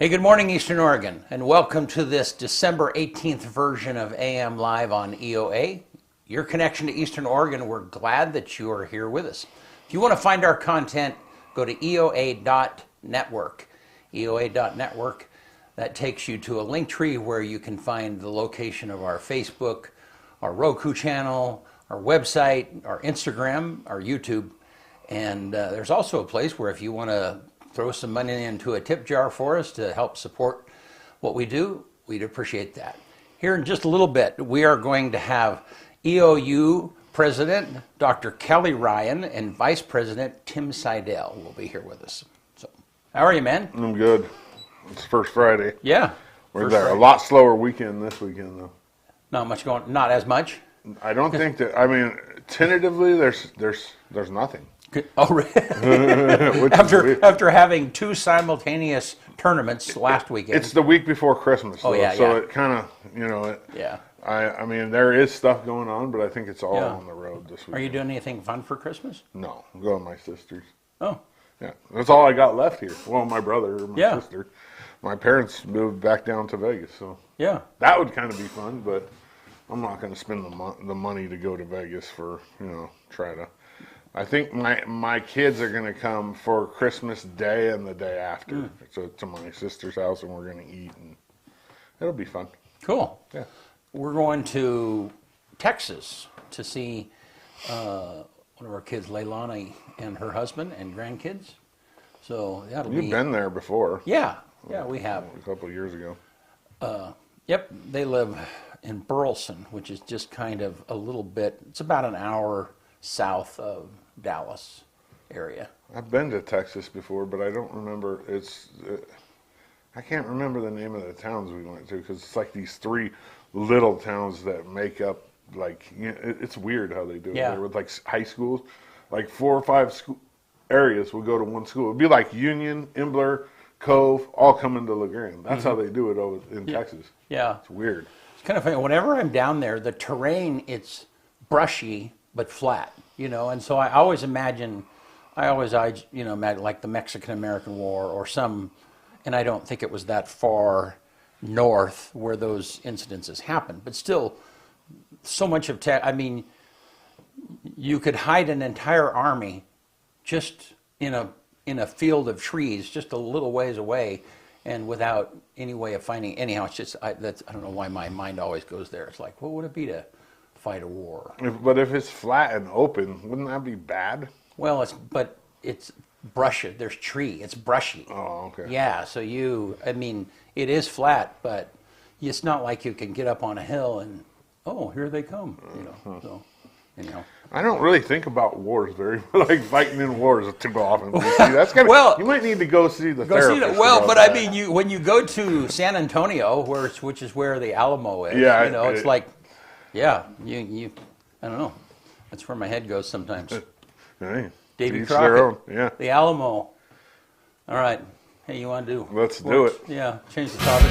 Hey, good morning, Eastern Oregon, and welcome to this December 18th version of AM Live on EOA. Your connection to Eastern Oregon, we're glad that you are here with us. If you want to find our content, go to EOA.network. EOA.network. That takes you to a link tree where you can find the location of our Facebook, our Roku channel, our website, our Instagram, our YouTube. And there's also a place where if you want to throw some money into a tip jar for us to help support what we do, we'd appreciate that. Here in just a little bit, we are going to have EOU President Dr. Kelly Ryan and Vice President Tim Seidel will be here with us. So, how are you, man? I'm good. It's first Friday. Yeah. We're there. Friday. A lot slower weekend this weekend, though. Not much going. Not as much. I don't think that. I mean, tentatively, there's nothing. Oh, really? after having two simultaneous tournaments last weekend. It's the week before Christmas, though, yeah. It kind of, Yeah. I mean, there is stuff going on, but I think it's all on the road this week. Are you doing anything fun for Christmas? No, I'm going with my sisters. Oh. Yeah, that's all I got left here. Well, my brother or my sister. My parents moved back down to Vegas, so yeah, that would kind of be fun, but I'm not going to spend the money to go to Vegas for, try to. I think my kids are going to come for Christmas Day and the day after. So to my sister's house, and we're going to eat, and it'll be fun. Cool. Yeah. We're going to Texas to see one of our kids, Leilani, and her husband and grandkids. So that'll be... You've been there before. Yeah, we have. A couple of years ago. Yep, they live in Burleson, which is just kind of a little bit, it's about an hour south of Dallas area. I've been to Texas before, but I don't remember. I can't remember the name of the towns we went to because it's like these three little towns that make up it's weird how they do it there with like high schools, like 4 or 5 areas will go to one school. It'd be like Union, Imbler, Cove, all come into LaGrande. That's how they do it over in Texas. Yeah, it's weird. It's kind of funny. Whenever I'm down there, the terrain it's brushy but flat, and so I always imagine like the Mexican-American War or some, and I don't think it was that far north where those incidences happened, but still, so much of you could hide an entire army just in a field of trees just a little ways away, and without any way of finding. Anyhow, it's just I don't know why my mind always goes there. It's like, what would it be to fight a war? But if it's flat and open, wouldn't that be bad? Well, it's brushy. There's tree. It's brushy. Oh, okay. Yeah, so it is flat, but it's not like you can get up on a hill and here they come. So I don't really think about wars very like fighting in wars too often. That's kind of you might need to go see the therapist. But when you go to San Antonio, which is where the Alamo is, it's like. Yeah, you. I don't know. That's where my head goes sometimes. Hey, Davy Crockett. Yeah. The Alamo. All right. Hey, you want to do? Let's do it. Yeah. Change the topic.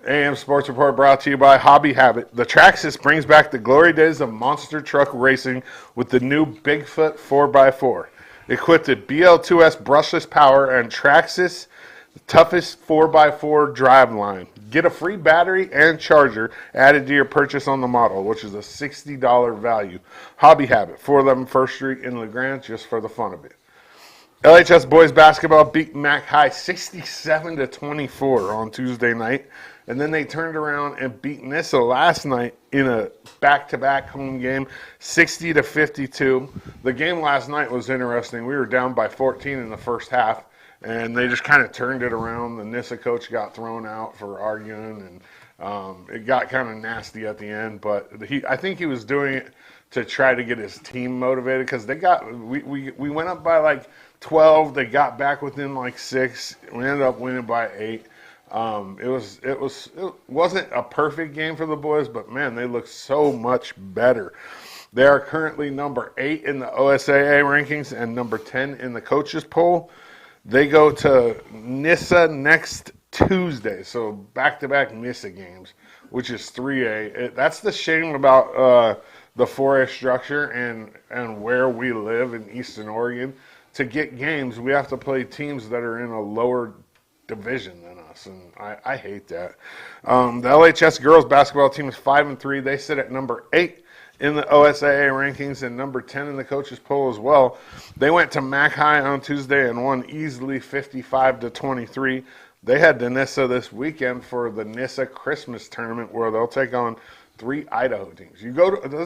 AM Sports Report brought to you by Hobby Habit. The Traxxas brings back the glory days of monster truck racing with the new Bigfoot 4x4. Equipped with BL2S brushless power and Traxxas the toughest 4x4 driveline. Get a free battery and charger added to your purchase on the model, which is a $60 value. Hobby Habit, 411 First Street in LaGrande, just for the fun of it. LHS boys basketball beat Mac High 67-24 on Tuesday night, and then they turned around and beat Nissa last night in a back-to-back home game, 60-52. The game last night was interesting. We were down by 14 in the first half. And they just kind of turned it around. The Nissa coach got thrown out for arguing, and it got kind of nasty at the end. But I think he was doing it to try to get his team motivated because we went up by like 12. They got back within like 6. We ended up winning by 8. It wasn't a perfect game for the boys, but man, they look so much better. They are currently number 8 in the OSAA rankings and number 10 in the coaches poll. They go to Nissa next Tuesday, so back-to-back Nissa games, which is 3A. That's the shame about the 4A structure and where we live in Eastern Oregon. to get games, we have to play teams that are in a lower division than us, and I hate that. The LHS girls basketball team is 5-3. They sit at number 8 in the OSAA rankings and number 10 in the coaches poll as well. They went to Mac High on Tuesday and won easily 55-23. They head to Nissa this weekend for the Nissa Christmas tournament where they'll take on 3 Idaho teams.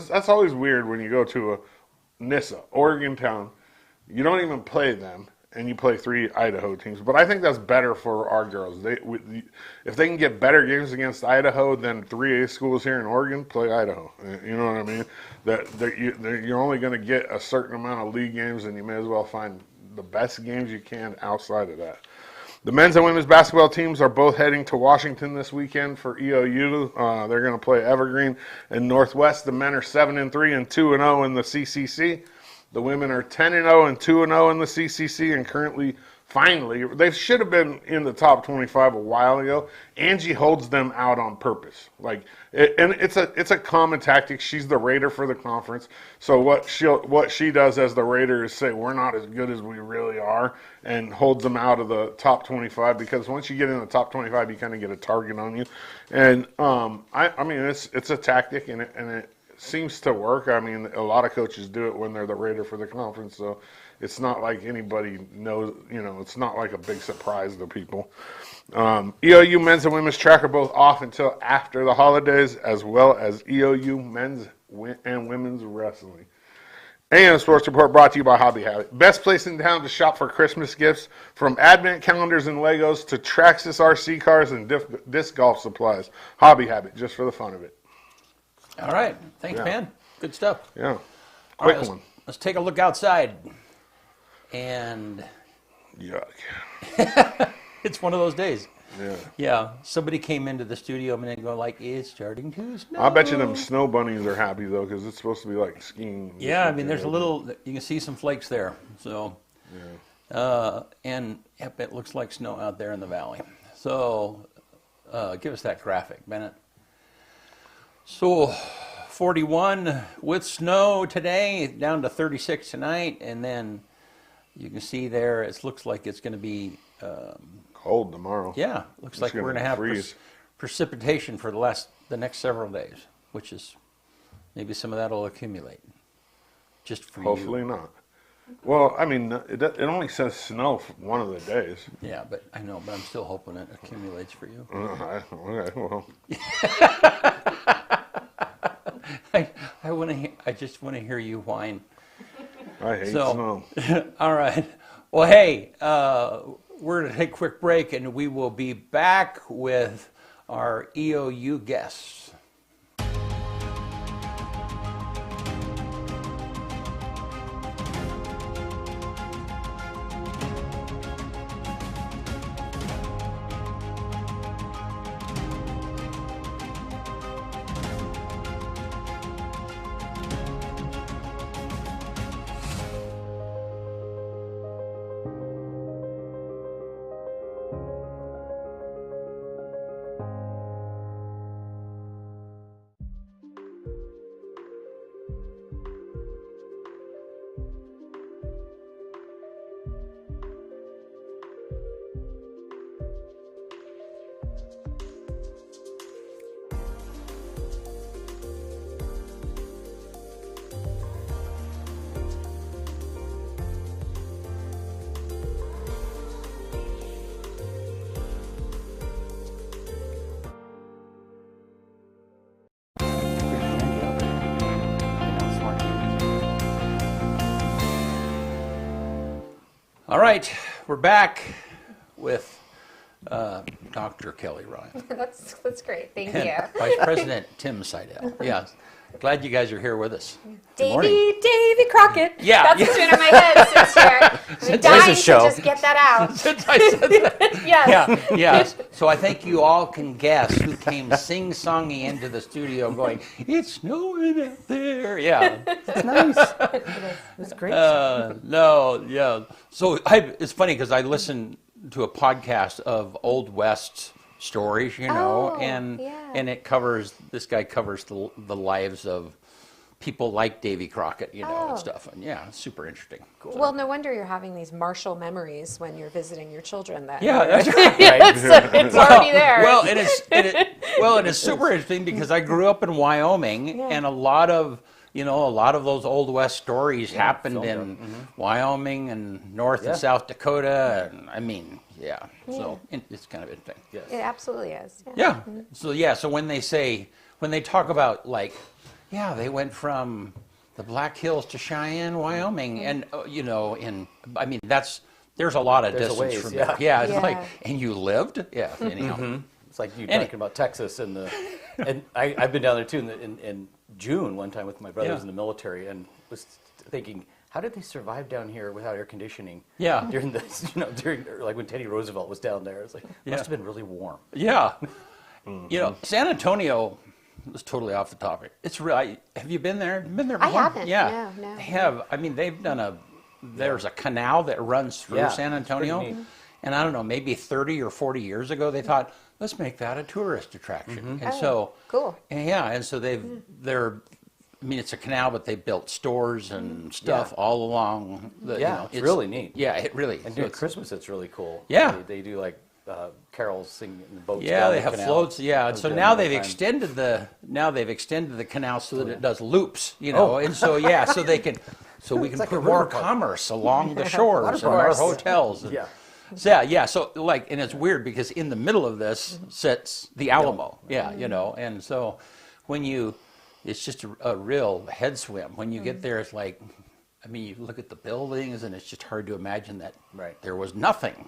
That's always weird when you go to a Nissa, Oregon town. You don't even play them, and you play 3 Idaho teams. But I think that's better for our girls. If they can get better games against Idaho than 3A schools here in Oregon, play Idaho. You know what I mean? You're only going to get a certain amount of league games, and you may as well find the best games you can outside of that. The men's and women's basketball teams are both heading to Washington this weekend for EOU. They're going to play Evergreen and Northwest. The men are 7-3 and 2-0 in the CCC. The women are 10-0 and 2-0 in the CCC, and currently, finally, they should have been in the top 25 a while ago. Angie holds them out on purpose, and it's a common tactic. She's the raider for the conference, so what she does as the raider is say we're not as good as we really are, and holds them out of the top 25, because once you get in the top 25, you kind of get a target on you, and I mean it's a tactic, and it seems to work. I mean, a lot of coaches do it when they're the raider for the conference, so it's not like anybody knows, it's not like a big surprise to people. EOU men's and women's track are both off until after the holidays, as well as EOU men's and women's wrestling. AM Sports Report brought to you by Hobby Habit. Best place in town to shop for Christmas gifts, from advent calendars and Legos to Traxxas RC cars and disc golf supplies. Hobby Habit, just for the fun of it. All right. Thanks, man. Good stuff. Yeah. Quick one. Let's take a look outside. And yuck. It's one of those days. Yeah. Yeah. Somebody came into the studio and they go like, it's starting to snow. I bet you them snow bunnies are happy though, because it's supposed to be like skiing. Yeah, I mean, there's you can see some flakes there. So, and yep, it looks like snow out there in the valley. So, give us that graphic, Bennett. So 41 with snow today, down to 36 tonight, and then you can see there it looks like it's going to be cold tomorrow. Yeah, looks like we're going to have precipitation for the next several days, which is maybe some of that will accumulate. Just for Hopefully not. Well, I mean, it only says snow for one of the days. Yeah, but I know, but I'm still hoping it accumulates for you. Okay, well. I just want to hear you whine. I hate snow. All right. Well, hey, we're going to take a quick break, and we will be back with our EOU guests. All right, we're back with Dr. Kelly Ryan. That's great. Thank and you. Vice President Tim Seidel. Yeah, glad you guys are here with us. Davy Crockett. Yeah. That's what's been in my head since here. I'm dying to just get that out. Since I said that. Yes. Yeah, yes. So I think you all can guess who came sing-songing into the studio going, it's snowing out there. Yeah. It's nice. It was great. No, yeah. So it's funny because I listened to a podcast of Old West stories, Oh, and yeah. and this guy covers the lives of people like Davy Crockett, and Oh. stuff. And yeah, it's super interesting. Well, no wonder you're having these martial memories when you're visiting your children. That Yeah, that's right. it's already there. Well, and it's super interesting because I grew up in Wyoming, and a lot of those Old West stories happened in Wyoming and North and South Dakota, and I mean, so it's kind of interesting. Yes. It absolutely is. Yeah. So when they talk about like, they went from the Black Hills to Cheyenne, Wyoming, and there's a lot of There's a distance ways, from yeah. there. Yeah, it's Yeah. like, and you lived? Yeah. Anyhow. It's like you And talking about Texas and I've been down there too in June one time with my brothers in the military and was thinking, how did they survive down here without air conditioning? Yeah. During this, during like when Teddy Roosevelt was down there, it's like must have been really warm. Yeah. San Antonio was totally off the topic. It's really. Have you been there? Been there I before? haven't. Yeah. No. They have. I mean, they've done there's a canal that runs through Yeah, San it's pretty Antonio. neat. And I don't know, maybe 30 or 40 years ago, they thought, let's make that a tourist attraction. And so, cool. and so they're, I mean, it's a canal, but they built stores and stuff all along. It's really neat. Yeah, it really. And so during it's- Christmas, it's really cool. Yeah. They do like carols singing in the boats. Yeah, down they the have canal. floats. Yeah, I and was so down now there they've one time. extended the canal so that it does loops. Oh. And so so we can like a put more river park. commerce along the shores and our course. hotels. And, Yeah. So like, and it's weird because in the middle of this sits the Alamo. Yeah, and so it's just a real head swim. When you get there, it's like, I mean, you look at the buildings and it's just hard to imagine that there was nothing,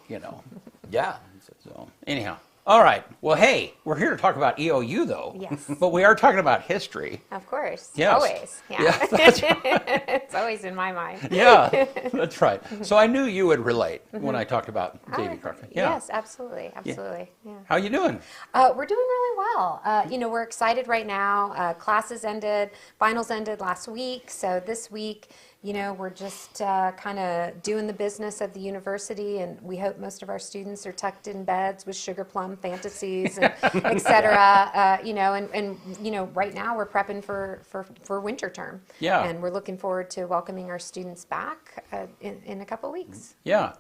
Yeah. So anyhow, all right. Well, hey, we're here to talk about EOU though. Yes. But we are talking about history. Of course. Yes. Always. Yeah. Yeah, that's It's always in my mind. Yeah, that's right. So I knew you would relate when I talked about Davy Crockett. Yeah. Yes, absolutely. Absolutely. Yeah. How you doing? We're doing really well. We're excited right now. Classes ended, finals ended last week. So this week, we're just kind of doing the business of the university, and we hope most of our students are tucked in beds with sugar plum fantasies, and et cetera. And right now we're prepping for winter term. Yeah. And we're looking forward to welcoming our students back in a couple weeks. Yeah.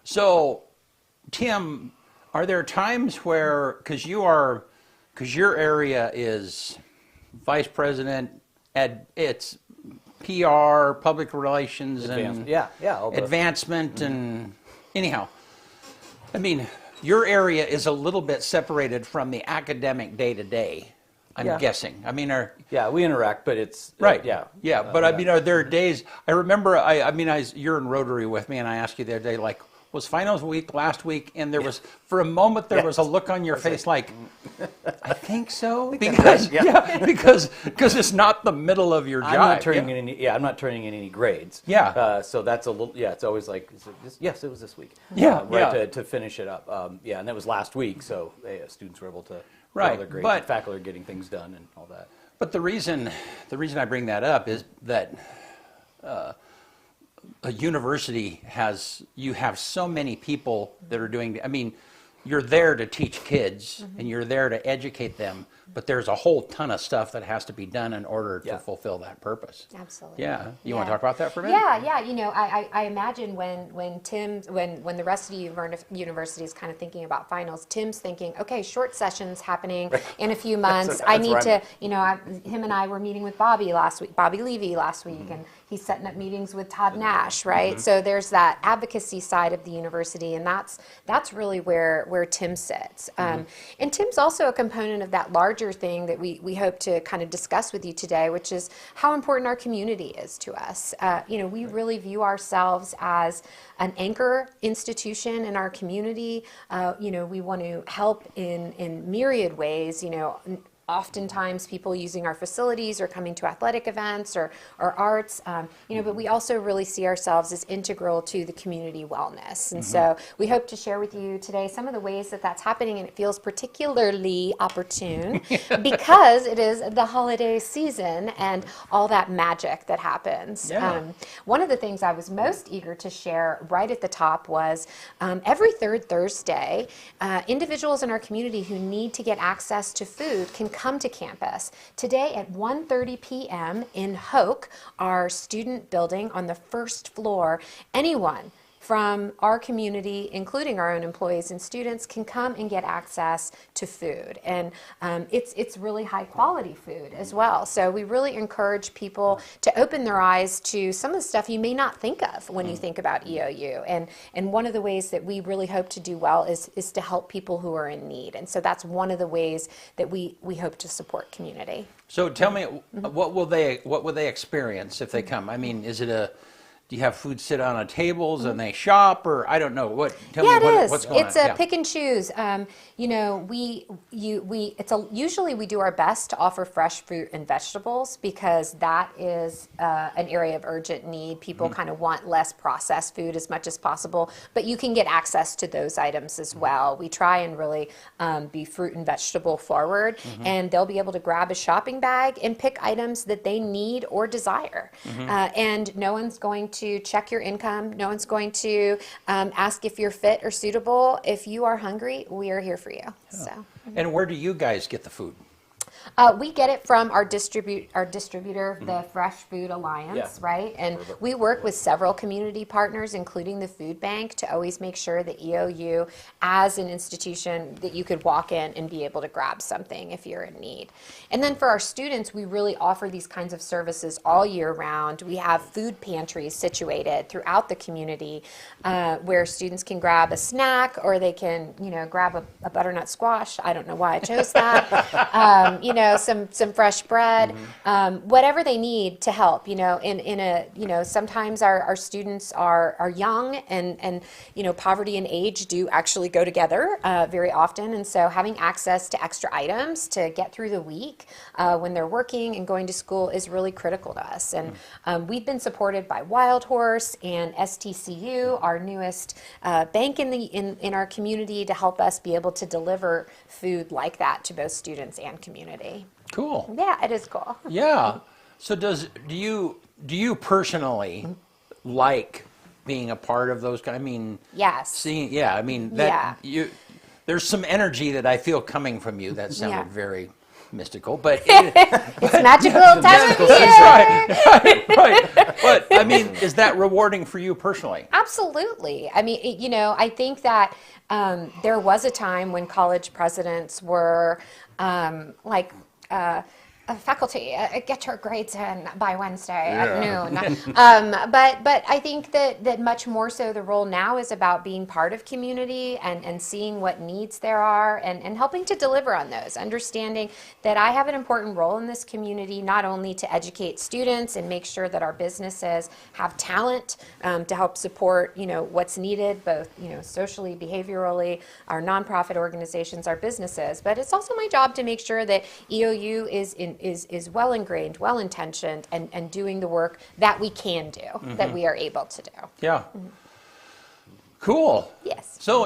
So, Tim, are there times where, because your area is vice president, it's PR, public relations, and all the- advancement, and anyhow, I mean, your area is a little bit separated from the academic day to day. I'm guessing. I mean, we interact, but it's right. yeah. But I mean, are there days? I remember. You're in Rotary with me, and I asked you the other day, like, was finals week last week? And there was, for a moment, there was a look on your face like, I think so, because because it's not the middle of your job. I'm not turning in any. Yeah, I'm not turning in any grades. Yeah. So that's a little. Yeah, it's always like. Yes, it was this week. Yeah, To finish it up. And that was last week. So students were able to. Right, All their grades. but- And faculty are getting things done and all that. But the reason I bring that up is that a university you have so many people that are doing. I mean, you're there to teach kids and you're there to educate them, but there's a whole ton of stuff that has to be done in order to fulfill that purpose. Absolutely. Yeah. You want to talk about that for a minute? Yeah. I imagine when the rest of the university is kind of thinking about finals, Tim's thinking, okay, short sessions happening in a few months. I need to, him and I were meeting with Bobby Levy last week, and he's setting up meetings with Todd Nash, right? So there's that advocacy side of the university, and that's really where Tim sits. And Tim's also a component of that larger thing that we hope to kind of discuss with you today, which is how important our community is to us. We really view ourselves as an anchor institution in our community. We want to help in myriad ways, oftentimes people using our facilities or coming to athletic events or arts, but we also really see ourselves as integral to the community wellness. And so we hope to share with you today some of the ways that that's happening, and it feels particularly opportune because it is the holiday season and all that magic that happens. Yeah. One of the things I was most eager to share right at the top was every third Thursday, individuals in our community who need to get access to food can come to campus. Today at 1:30 p.m. in Hoke, our student building on the first floor, anyone from our community, including our own employees and students, can come and get access to food. And it's really high quality food as well. So we really encourage people to open their eyes to some of the stuff you may not think of when you think about EOU. And one of the ways that we really hope to do well is to help people who are in need. And so that's one of the ways that we hope to support community. So tell me, what will they experience if they come? I mean, do you have food sit on tables and they shop, or I don't know what? Tell me what's going on. It's a pick and choose. You know, usually we do our best to offer fresh fruit and vegetables because that is an area of urgent need. People kind of want less processed food as much as possible, but you can get access to those items as well. We try and really be fruit and vegetable forward, and they'll be able to grab a shopping bag and pick items that they need or desire. And no one's going to check your income. No one's going to ask if you're fit or suitable. If you are hungry, we are here for you. So. And where do you guys get the food? We get it from our distributor, the Fresh Food Alliance, right? And we work with several community partners, including the food bank, to always make sure that EOU, as an institution, that you could walk in and be able to grab something if you're in need. And then for our students, we really offer these kinds of services all year round. We have food pantries situated throughout the community where students can grab a snack, or they can, grab a butternut squash. I don't know why I chose that. Some fresh bread, whatever they need to help, sometimes our students are young and poverty and age do actually go together very often. And so having access to extra items to get through the week when they're working and going to school is really critical to us. And we've been supported by Wild Horse and STCU, our newest bank in our community, to help us be able to deliver food like that to both students and community. Cool. Yeah, it is cool. Yeah. So do you personally like being a part of those? I mean, yes. There's some energy that I feel coming from you. That sounded very mystical, but it's magical time of year. Right. But I mean, is that rewarding for you personally? Absolutely. I mean, I think that there was a time when college presidents were faculty, get your grades in by Wednesday at noon. But I think that much more so the role now is about being part of community and seeing what needs there are and helping to deliver on those, understanding that I have an important role in this community, not only to educate students and make sure that our businesses have talent to help support, what's needed, both, socially, behaviorally, our nonprofit organizations, our businesses, but it's also my job to make sure that EOU is well ingrained, well intentioned, and doing the work that we can do, that we are able to do. Yeah. Cool. Yes. So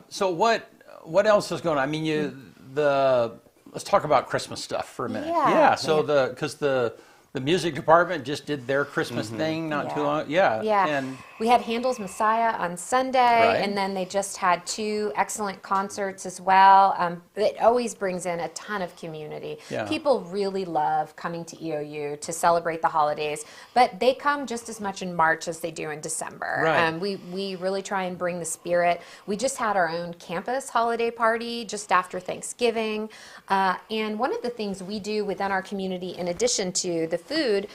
so what else is going on? I mean, let's talk about Christmas stuff for a minute. Yeah. So because the music department just did their Christmas thing not too long. Yeah. And we had Handel's Messiah on Sunday, and then they just had 2 excellent concerts as well. It always brings in a ton of community. Yeah. People really love coming to EOU to celebrate the holidays, but they come just as much in March as they do in December. Right. We really try and bring the spirit. We just had our own campus holiday party just after Thanksgiving, and one of the things we do within our community, in addition to the food,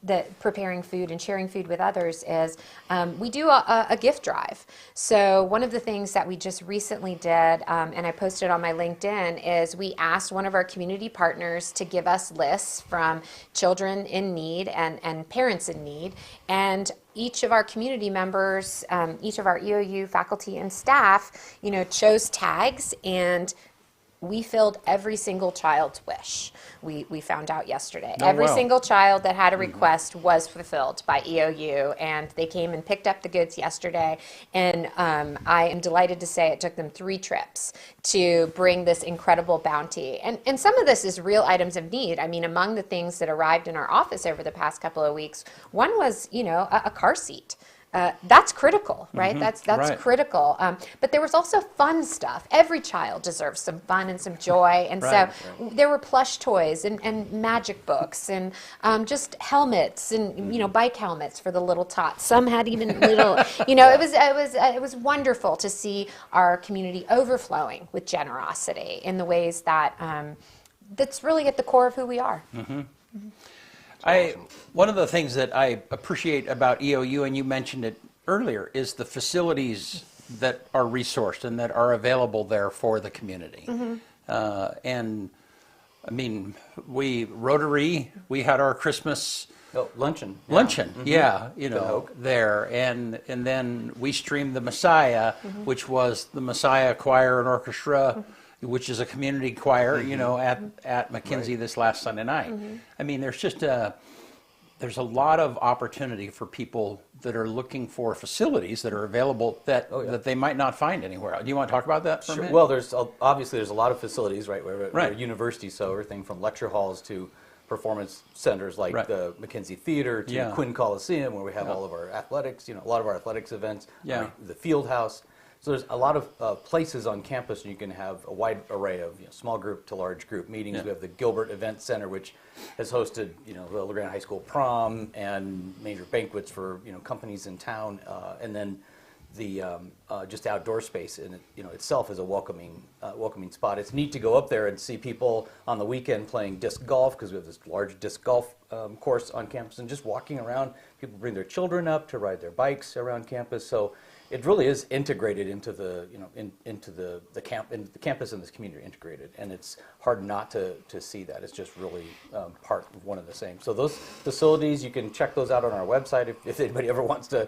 the preparing food and sharing food with others, is we do a gift drive. So one of the things that we just recently did, and I posted on my LinkedIn, is we asked one of our community partners to give us lists from children in need and parents in need, and each of our community members, each of our EOU faculty and staff, chose tags, and we filled every single child's wish. We found out yesterday. Every single child that had a request was fulfilled by EOU, and they came and picked up the goods yesterday. And I am delighted to say it took them 3 trips to bring this incredible bounty. And some of this is real items of need. I mean, among the things that arrived in our office over the past couple of weeks, one was, a car seat. that's critical, right? That's Right. critical. But there was also fun stuff. Every child deserves some fun and some joy. And Right. so there were plush toys and magic books and just helmets and, bike helmets for the little tots. Some had even little, it was wonderful to see our community overflowing with generosity in the ways that that's really at the core of who we are. One of the things that I appreciate about EOU, and you mentioned it earlier, is the facilities that are resourced and that are available there for the community. And I mean, Rotary, we had our Christmas Luncheon. yeah, Hoke. there, and then we streamed the Messiah, which was the Messiah Choir and Orchestra, which is a community choir, at McKinsey this last Sunday night. I mean, there's a lot of opportunity for people that are looking for facilities that are available that they might not find anywhere else. Do you want to talk about that for a minute? Well, there's a lot of facilities, right? Where Right. universities, so everything from lecture halls to performance centers like Right. the McKinsey Theater to Yeah. Quinn Coliseum, where we have all of our athletics, a lot of our athletics events, Yeah. the field house. So there's a lot of places on campus, and you can have a wide array of small group to large group meetings. Yeah. We have the Gilbert Event Center, which has hosted the LaGrande High School prom and major banquets for companies in town, and then the just outdoor space in itself is a welcoming spot. It's neat to go up there and see people on the weekend playing disc golf, because we have this large disc golf course on campus, and just walking around. People bring their children up to ride their bikes around campus. So it really is integrated into the into the campus and this community are integrated, and it's hard not to see that. It's just really part of one and the same. So those facilities, you can check those out on our website if anybody ever wants to,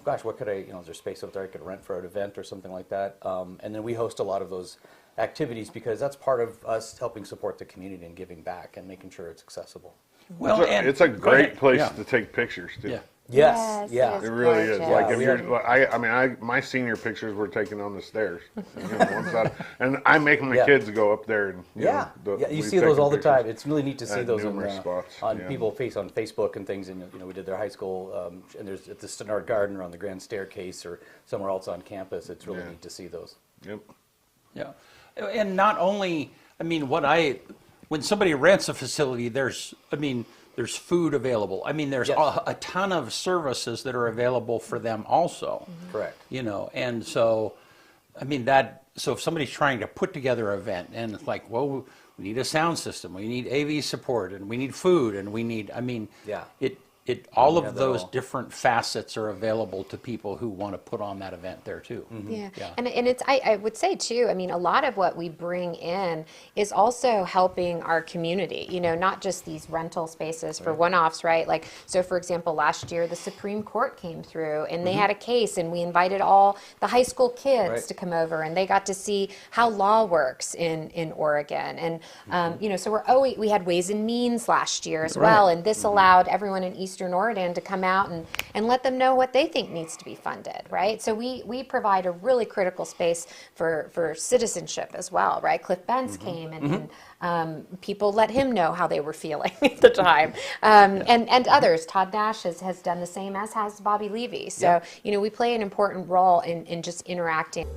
gosh, what could I, is there space up there I could rent for an event or something like that? And then we host a lot of those activities because that's part of us helping support the community and giving back and making sure it's accessible. Well, It's a great place Yeah. to take pictures too. Yeah. Yes, yeah. it It really is. gorgeous. Like if Yeah, you're, my senior pictures were taken on the stairs, one side, and I make my Yeah. kids go up there and Yeah, you you see those all the time. It's really neat to see at those numerous spots, on yeah. people on Facebook and things. And we did their high school, and there's at the Stenard Garden or on the Grand Staircase or somewhere else on campus. It's really Yeah. neat to see those. Yep. Yeah, and not only, when somebody rents a facility, there's food available. There's Yes. a ton of services that are available for them also. Correct. And so, so if somebody's trying to put together an event and it's like, well, we need a sound system, we need AV support, and we need food, and we need, Yeah. all have of that those all. different facets are available to people who want to put on that event there too. Yeah. Yeah. And it's, I would say too, a lot of what we bring in is also helping our community, not just these rental spaces for one-offs, right? Like, so for example, last year, the Supreme Court came through and they had a case, and we invited all the high school kids Right. to come over, and they got to see how law works in Oregon. And, so we had Ways and Means last year as well. And this allowed everyone in Eastern Oregon to come out and let them know what they think needs to be funded, right? So we provide a really critical space for citizenship as well, right? Cliff Benz came and people let him know how they were feeling at the time. And others. Todd Nash has done the same, as has Bobby Levy. So, we play an important role in just interacting.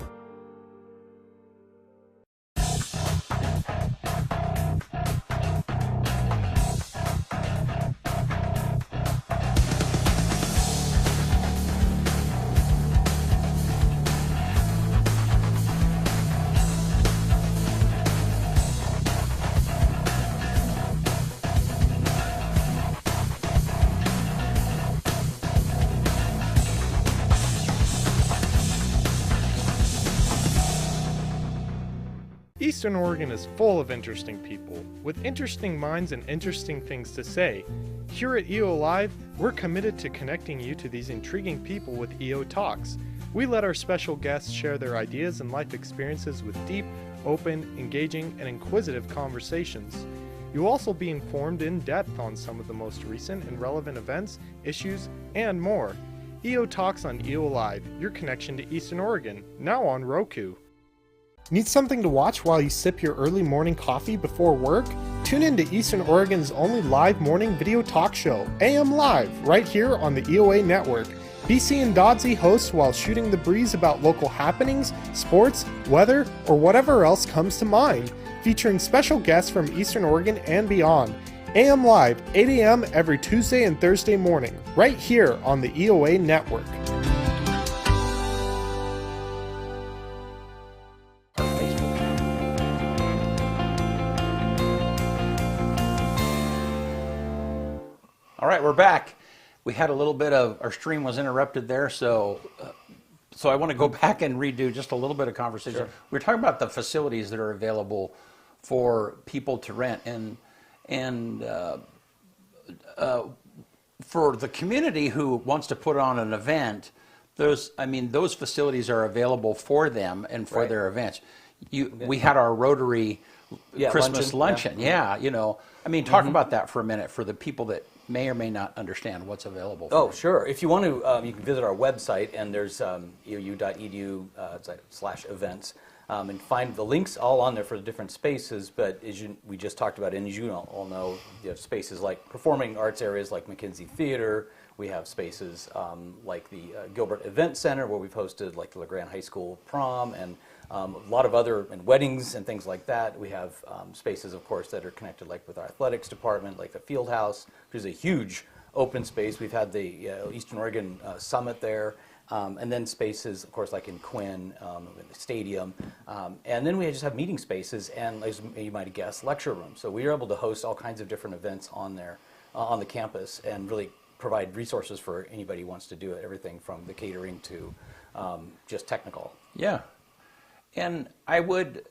Eastern Oregon is full of interesting people, with interesting minds and interesting things to say. Here at EO Live, we're committed to connecting you to these intriguing people with EO Talks. We let our special guests share their ideas and life experiences with deep, open, engaging, and inquisitive conversations. You'll also be informed in depth on some of the most recent and relevant events, issues, and more. EO Talks on EO Live, your connection to Eastern Oregon, now on Roku. Need something to watch while you sip your early morning coffee before work? Tune in to Eastern Oregon's only live morning video talk show, AM Live, right here on the EOA network. BC and Dodsey hosts while shooting the breeze about local happenings, sports, weather, or whatever else comes to mind, featuring special guests from Eastern Oregon and beyond. AM Live, 8 a.m. every Tuesday and Thursday morning, right here on the EOA Network. All right, we're back. We had a little bit of, our stream was interrupted there, so I want to go back and redo just a little bit of conversation. Sure. We're talking about the facilities that are available for people to rent, and for the community who wants to put on an event, those facilities are available for them and for their events. We had our Rotary Christmas luncheon. Yeah, talk about that for a minute for the people that may or may not understand what's available. Oh, sure. If you want to, you can visit our website, and there's eou.edu/events, and find the links all on there for the different spaces. But we just talked about, and as you all know, you have spaces like performing arts areas like McKinsey Theater. We have spaces like the Gilbert Event Center, where we've hosted like the LeGrand High School prom, and a lot of other, and weddings and things like that. We have spaces, of course, that are connected like with our athletics department, like the Field House, which is a huge open space. We've had the Eastern Oregon Summit there. And then spaces, of course, like in Quinn, in the stadium. And then we just have meeting spaces and, as you might have guessed, lecture rooms. So we are able to host all kinds of different events on there, on the campus, and really provide resources for anybody who wants to do it, everything from the catering to just technical. Yeah. And I would,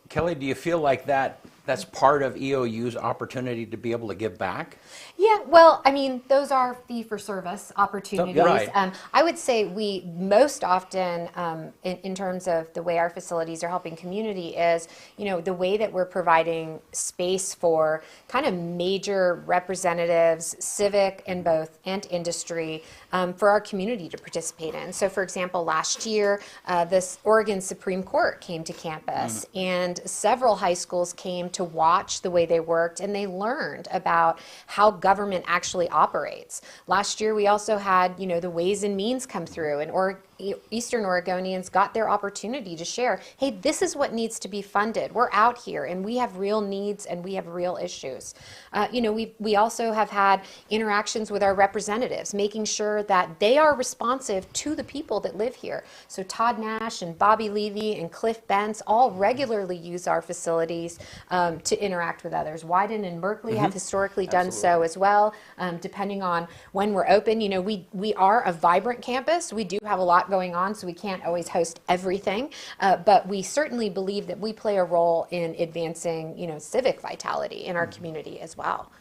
Kelly, do you feel like that's part of EOU's opportunity to be able to give back? Yeah, well, those are fee-for-service opportunities. Yeah, right. I would say we most often, in terms of the way our facilities are helping community, is the way that we're providing space for kind of major representatives, civic and industry, for our community to participate in. So, for example, last year, this Oregon Supreme Court came to campus, and several high schools came to watch the way they worked, and they learned about how government actually operates. Last year, we also had, the Ways and Means come through, and Eastern Oregonians got their opportunity to share, hey, this is what needs to be funded. We're out here, and we have real needs, and we have real issues. We also have had interactions with our representatives, making sure that they are responsive to the people that live here. So Todd Nash and Bobby Levy and Cliff Bentz all regularly use our facilities to interact with others. Wyden and Berkeley have historically done so as well, depending on when we're open. We are a vibrant campus. We do have a lot going on, so we can't always host everything, but we certainly believe that we play a role in advancing, civic vitality in our community as well.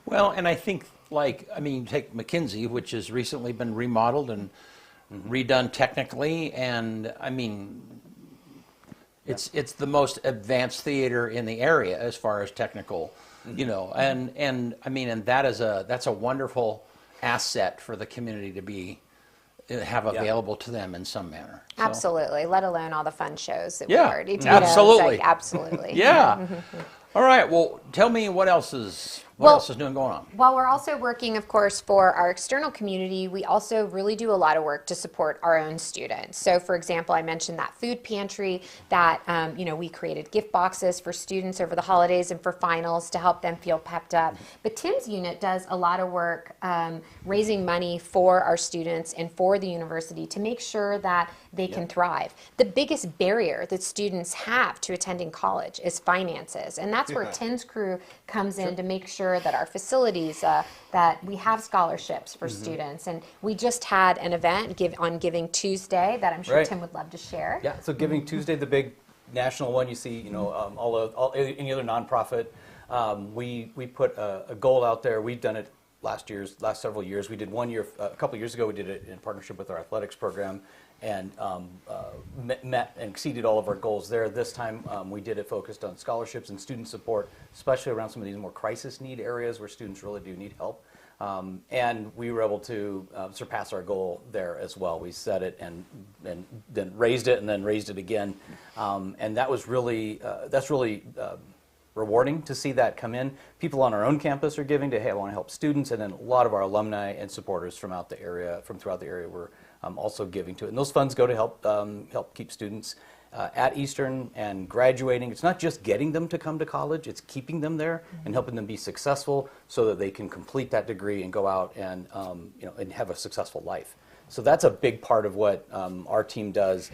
Well, and I think, take McKinsey, which has recently been remodeled and redone technically, and it's the most advanced theater in the area as far as technical, and that's a wonderful asset for the community to have available to them in some manner. So. Absolutely, let alone all the fun shows that we Yeah, already do. absolutely. Absolutely. Yeah. All right. Well, tell me what else is going on? While we're also working, of course, for our external community, we also really do a lot of work to support our own students. So, for example, I mentioned that food pantry that, we created gift boxes for students over the holidays and for finals to help them feel pepped up. But Tim's unit does a lot of work raising money for our students and for the university to make sure that they can thrive. The biggest barrier that students have to attending college is finances, and that's where Tim's crew comes in to make sure that our facilities, that we have scholarships for students. And we just had an event on Giving Tuesday that I'm sure Tim would love to share. Yeah, so Giving Tuesday, the big national one you see, any other nonprofit. We put a goal out there. We've done it last several years. We did one year, a couple years ago, we did it in partnership with our athletics program, and met and exceeded all of our goals there. This time we did it focused on scholarships and student support, especially around some of these more crisis need areas where students really do need help. And we were able to surpass our goal there as well. We set it and then raised it and then raised it again. And that was really, rewarding to see that come in. People on our own campus are giving to, hey, I want to help students, and then a lot of our alumni and supporters from throughout the area were also giving to it. And those funds go to help keep students at Eastern and graduating. It's not just getting them to come to college, it's keeping them there and helping them be successful so that they can complete that degree and go out and and have a successful life. So that's a big part of what our team does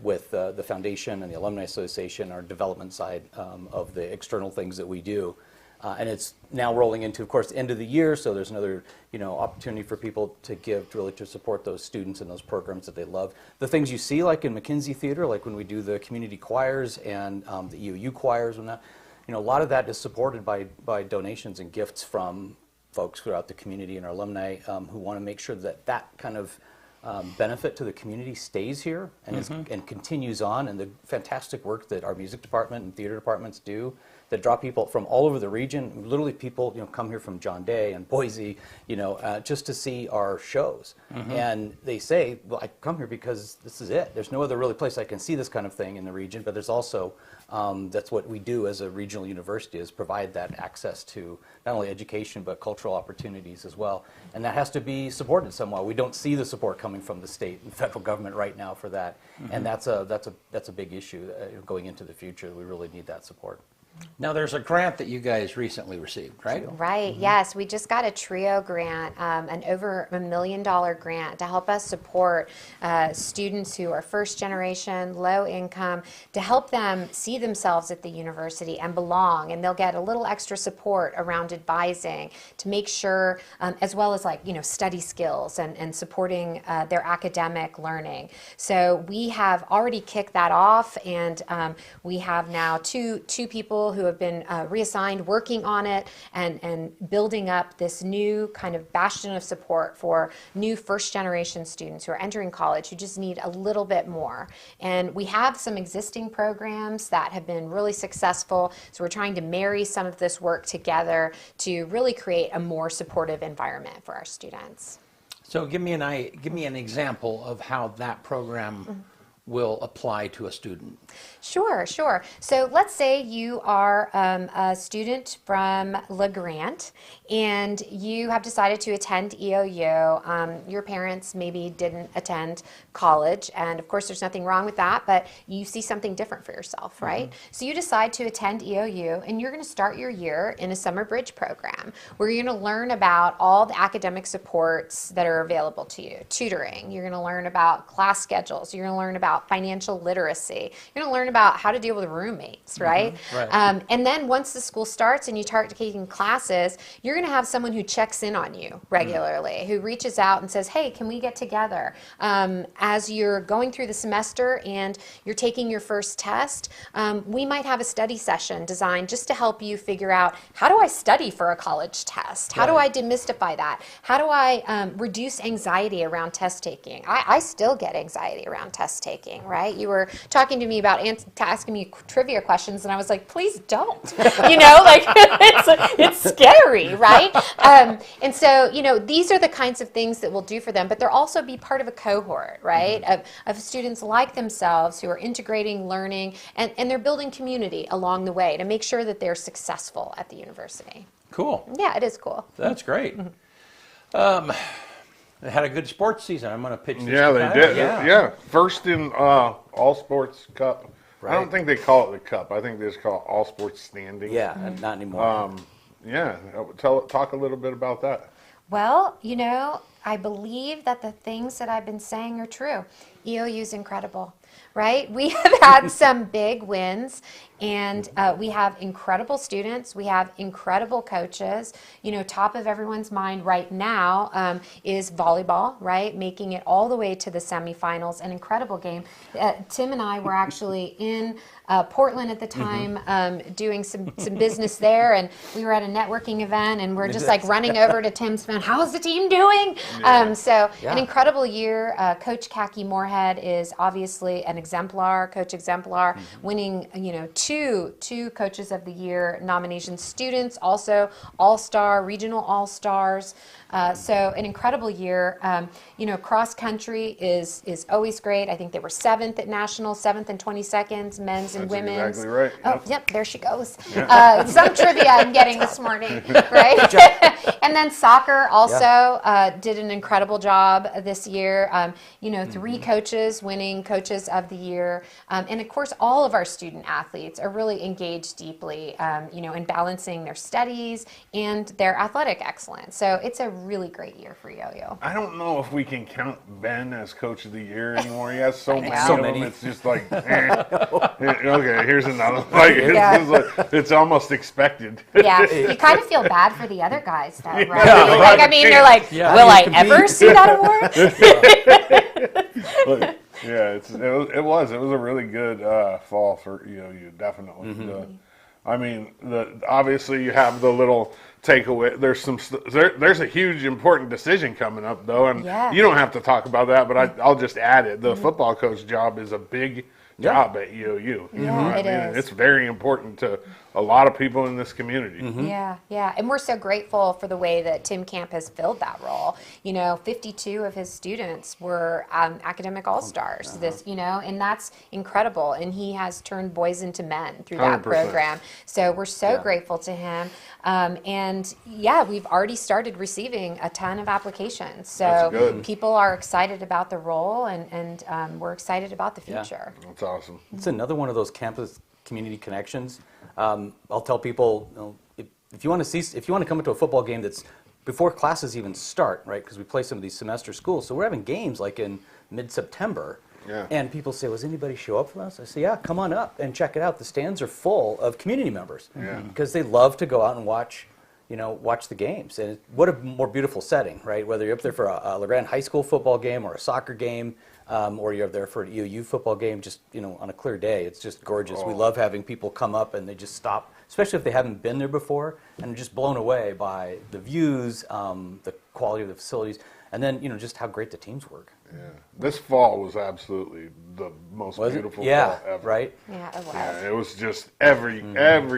with the foundation and the Alumni Association, our development side of the external things that we do. And it's now rolling into, of course, the end of the year, so there's another opportunity for people to give, to support those students and those programs that they love. The things you see, like in McKinsey Theater, like when we do the community choirs and the EOU choirs, and that, a lot of that is supported by donations and gifts from folks throughout the community and our alumni who want to make sure that that kind of benefit to the community stays here and, and continues on, and the fantastic work that our music department and theater departments do that draw people from all over the region. Literally people come here from John Day and Boise, just to see our shows. And they say, well, I come here because this is it. There's no other really place I can see this kind of thing in the region, but there's also, that's what we do as a regional university, is provide that access to not only education but cultural opportunities as well. And that has to be supported somehow. We don't see the support coming from the state and federal government right now for that. And that's a big issue going into the future. We really need that support. Now, there's a grant that you guys recently received, right? Right, yes. We just got a TRIO grant, an over $1 million grant to help us support students who are first generation, low income, to help them see themselves at the university and belong. And they'll get a little extra support around advising to make sure, as well as study skills and supporting their academic learning. So we have already kicked that off, and we have now two people who have been reassigned working on it and building up this new kind of bastion of support for new first generation students who are entering college who just need a little bit more. And we have some existing programs that have been really successful, so we're trying to marry some of this work together to really create a more supportive environment for our students. So give me an example of how that program will apply to a student. Sure. So let's say you are a student from LeGrant and you have decided to attend EOU. Your parents maybe didn't attend college, and of course there's nothing wrong with that, but you see something different for yourself, right? So you decide to attend EOU, and you're going to start your year in a summer bridge program where you're going to learn about all the academic supports that are available to you, tutoring. You're going to learn about class schedules. You're going to learn about financial literacy. You're going to learn about how to deal with roommates, right? Right. And then once the school starts and you start taking classes, you're going to have someone who checks in on you regularly, who reaches out and says, hey, can we get together? As you're going through the semester and you're taking your first test, we might have a study session designed just to help you figure out, how do I study for a college test? How do I demystify that? How do I reduce anxiety around test taking? I still get anxiety around test taking, right? You were talking to me about asking me trivia questions, and I was like, please don't. It's scary, right? And so, these are the kinds of things that we'll do for them, but they'll also be part of a cohort, right? Of students like themselves who are integrating learning, and they're building community along the way to make sure that they're successful at the university. Cool. Yeah, it is cool. That's great. They had a good sports season. I'm going to pitch this. Yeah, to they Kyle. did. Yeah. Yeah, first in All Sports Cup. Right. I don't think they call it the Cup. I think they just call it All Sports Standing. Yeah, not anymore. Talk a little bit about that. Well, I believe that the things that I've been saying are true. EOU is incredible, right? We have had some big wins, and we have incredible students. We have incredible coaches. Top of everyone's mind right now is volleyball, right? Making it all the way to the semifinals, an incredible game. Tim and I were actually in Portland at the time, doing some business there, and we were at a networking event, and we're just running over to Tim's phone. How's the team doing? An incredible year. Coach Kaki Moorhead is obviously really an exemplar, coach exemplar, winning, two Coaches of the Year nominations. Students also all-star, regional all-stars. So an incredible year. Cross country is always great. I think they were 7th at nationals, 7th and 22nd, men's and That's women's. exactly right. Oh, yep, there she goes. Some trivia I'm getting this morning, right? And then soccer also did an incredible job this year. 3 coaches winning Coaches of the Year. And of course, all of our student athletes are really engaged deeply, in balancing their studies and their athletic excellence. So it's a really great year for EOU. I don't know if we can count Ben as Coach of the Year anymore. He has so many So of many. them. It's just like, okay, here's another. Like, it's almost expected. Yeah, you kind of feel bad for the other guys, though, right? Yeah. You're like, Yeah. will How I do you ever compete? see that award? But, yeah, it was a really good fall for EOU, definitely. Obviously you have the little takeaway. There's a huge important decision coming up though, and Yeah. you don't have to talk about that, but I'll just add it. The football coach job is a big job at EOU. You know what I it mean? is. It's very important to a lot of people in this community. Yeah. And we're so grateful for the way that Tim Camp has filled that role. 52 of his students were academic all-stars and that's incredible. And he has turned boys into men through that 100%. program. So we're so grateful to him. We've already started receiving a ton of applications. So That's good. people are excited about the role and we're excited about the future. That's awesome. It's another one of those campus community connections. I'll tell people, if you want to come into a football game that's before classes even start, right? Because we play some of these semester schools, so we're having games like in mid-September. Yeah. And people say, "Was anybody show up for us?" I say, "Yeah, come on up and check it out. The stands are full of community members because they love to go out and watch the games. And what a more beautiful setting, right? Whether you're up there for a LeGrand High School football game or a soccer game, or you're up there for an EOU football game, just on a clear day, it's just gorgeous. We love having people come up and they just stop, especially if they haven't been there before, and are just blown away by the views, the quality of the facilities, and then just how great the teams work. Yeah. This fall was absolutely the most Was it? beautiful Yeah, fall ever. right. Yeah, it was. Yeah, it was just every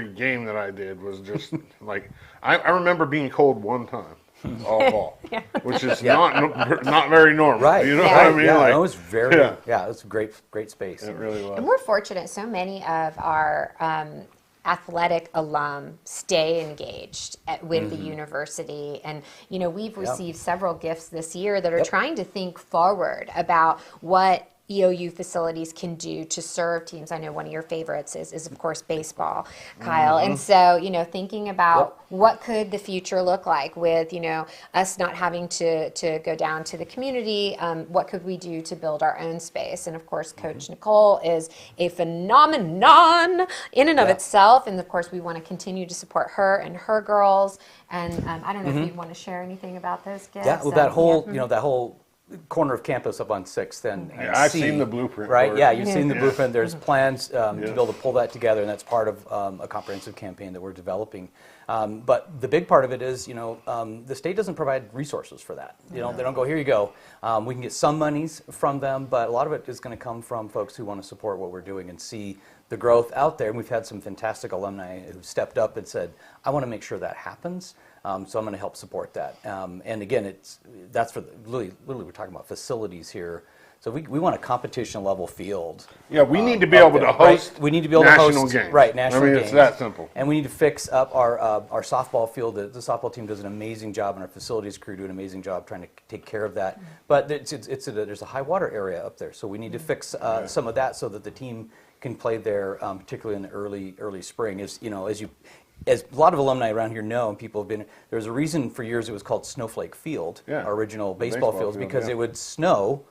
game that I did was just like I remember being cold one time all fall, which is not very normal. Right. You know Yeah. what I mean? Yeah, Like, it was very. Yeah. Yeah, it was a great space. it really was. And we're fortunate, so many of our athletic alum stay engaged with the university. And, we've received several gifts this year that are trying to think forward about what EOU facilities can do to serve teams. I know one of your favorites is of course, baseball, Kyle. And so, thinking about what could the future look like with, us not having to go down to the community, what could we do to build our own space? And of course, Coach Nicole is a phenomenon in and of itself. And of course, we want to continue to support her and her girls. And I don't know if you want to share anything about those gifts. Yeah, well, that whole that whole corner of campus up on 6th and I've C, seen the blueprint right? for it. Yeah, you've seen the blueprint. There's plans to be Yes. able to pull that together, and that's part of a comprehensive campaign that we're developing. But the big part of it is, the state doesn't provide resources for that. They don't go, here you go. We can get some monies from them, but a lot of it is going to come from folks who want to support what we're doing and see the growth out there. And we've had some fantastic alumni who stepped up and said, I want to make sure that happens. So I'm going to help support that. And again, that's for literally we're talking about facilities here. So we want a competition level field. Yeah, we need to be up able there, to host. right? We need to be able to national host games. right national games. It's that simple. And we need to fix up our softball field. The softball team does an amazing job, and our facilities crew do an amazing job trying to take care of that. But there's a high water area up there, so we need to fix some of that so that the team can play there, particularly in the early spring. As a lot of alumni around here know, and people have been, there was a reason for years it was called Snowflake Field, our original baseball fields, because it would snow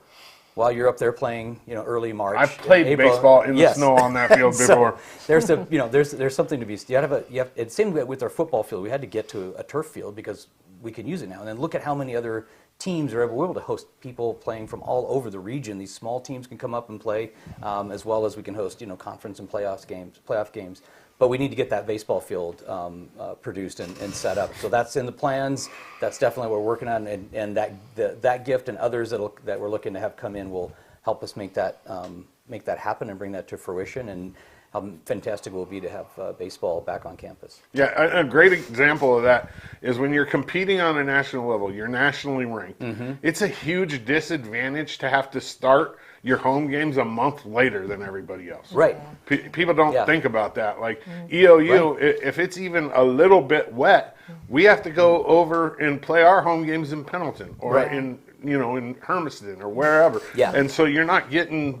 while you're up there playing, early March. I've played April. baseball in the snow on that field before. So there's something to be. It's same with our football field. We had to get to a turf field because we can use it now. And then look at how many other teams we're able to host people playing from all over the region. These small teams can come up and play, as well as we can host conference and playoff games. But we need to get that baseball field produced and set up. So that's in the plans. That's definitely what we're working on, and that gift and others that we're looking to have come in will help us make that make that happen and bring that to fruition, and how fantastic it will be to have baseball back on campus. Yeah, a great example of that is when you're competing on a national level, you're nationally ranked. It's a huge disadvantage to have to start your home games a month later than everybody else. Right. People don't Yeah. think about that. Like EOU, if it's even a little bit wet, we have to go over and play our home games in Pendleton or Right. in in Hermiston or wherever. Yeah. And so you're not getting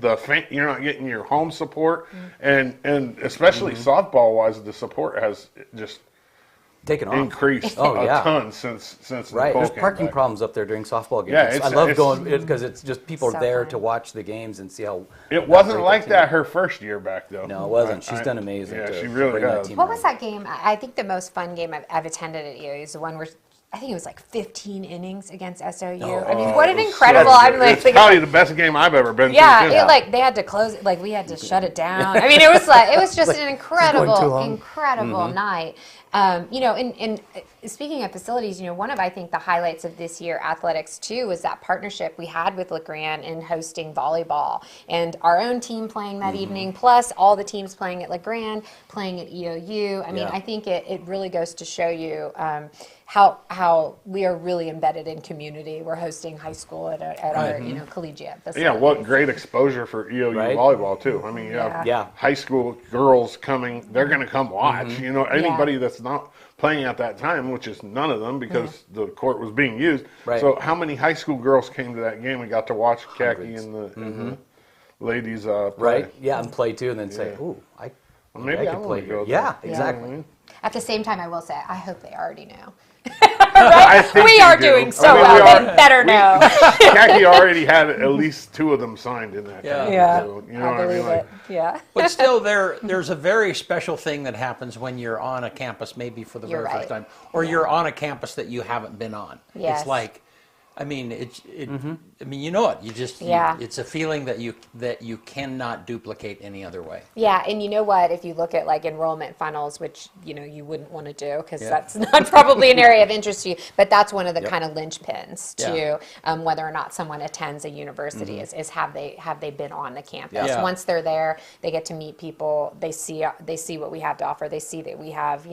you're not getting your home support, and especially softball wise, the support has just Taken off. increased Oh, a yeah. ton since Right, Nicole there's came parking back. problems up there during softball games. Yeah, I it's- love it's- going because it's just people So are there fun. to watch the games and see how. It wasn't great like team that is. her first year back though. No, it wasn't. She's done amazing. Yeah, to she really bring that has. team What around. was that game? I think the most fun game I've attended at EOU is the one where I think it was like 15 innings against SOU. I mean, what an It was incredible! so I'm good. like, it's probably the best game I've ever been yeah, to. too. it like they had to close it, like we had to shut it down. I mean, it was just an too incredible, long. incredible night. And speaking of facilities, one of I think the highlights of this year athletics too was that partnership we had with LeGrand in hosting volleyball and our own team playing that evening, plus all the teams playing at LeGrand, playing at EOU. I mean, Yeah. I think it really goes to show you how we are really embedded in community. We're hosting high school at our collegiate facility. Yeah, what great exposure for EOU Right? volleyball too. I mean, you have Yeah. high school girls coming; they're going to come watch. Anybody that's not playing at that time, which is none of them because the court was being used. Right. So, how many high school girls came to that game and got to watch Khaki and the ladies play? Right? Yeah, and play too, and then say, Yeah. "Ooh, Maybe I could wanna play go here." there. Yeah, exactly. At the same time, I will say, I hope they already know. I think We they are do. doing so I mean, well. we They better know. Khaki already had at least 2 of them signed in that. Yeah. game, Yeah, so, you know I what I believe mean? Like, it. Yeah. But still, there's a very special thing that happens when you're on a campus, maybe for the You're very first right. time, or you're on a campus that you haven't been on. Yes. It's like, I mean, I mean, you know it. You just, Yeah. it's a feeling that you cannot duplicate any other way. Yeah, and you know what? If you look at like enrollment funnels, which you wouldn't want to do because Yeah. that's not probably an area of interest to you, but that's one of the kind of linchpins to Yeah. whether or not someone attends a university is have they been on the campus. Yeah. Once they're there, they get to meet people. They see what we have to offer. They see that we have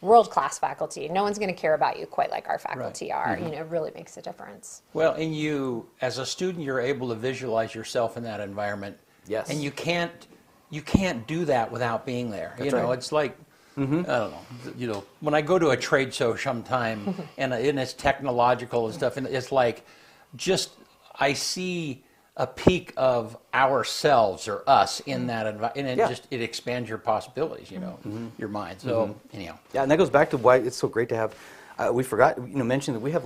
world class faculty. No one's going to care about you quite like our faculty are. It really makes a difference. Well, and you, as a student, you're able to visualize yourself in that environment. Yes. And you can't do that without being there. right. It's like, I don't know, when I go to a trade show sometime and it's technological and stuff, and it's like, I see a peak of ourselves or us in that environment, and it expands your possibilities, your mind. So anyhow. Yeah, and that goes back to why it's so great to have. We forgot, mention that we'll have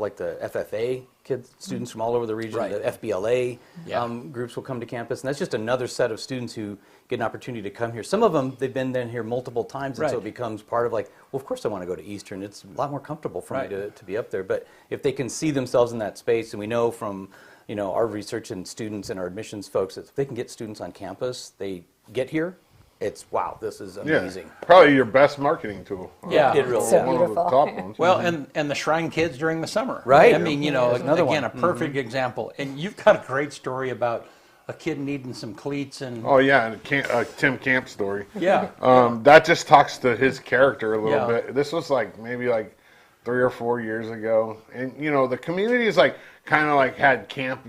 like the FFA kids, students from all over the region. Right. The FBLA Yeah. groups will come to campus, and that's just another set of students who get an opportunity to come here. Some of them, they've been here multiple times, and so Right. it becomes part of like, well, of course I want to go to Eastern. It's a lot more comfortable for Right. me to be up there. But if they can see themselves in that space, and we know from our research and students and our admissions folks, that if they can get students on campus, they get here. It's wow, this is yeah, amazing. probably your best marketing tool. Yeah. It really So one of the beautiful. top ones. Well, and the Shrine Kids during the summer. Right. I mean, There's another again, one. a perfect example. And you've got a great story about a kid needing some cleats and Oh yeah, and Tim Camp story. yeah. That just talks to his character a little Yeah. bit. This was maybe 3 or 4 years ago, and the community is kind of had camp.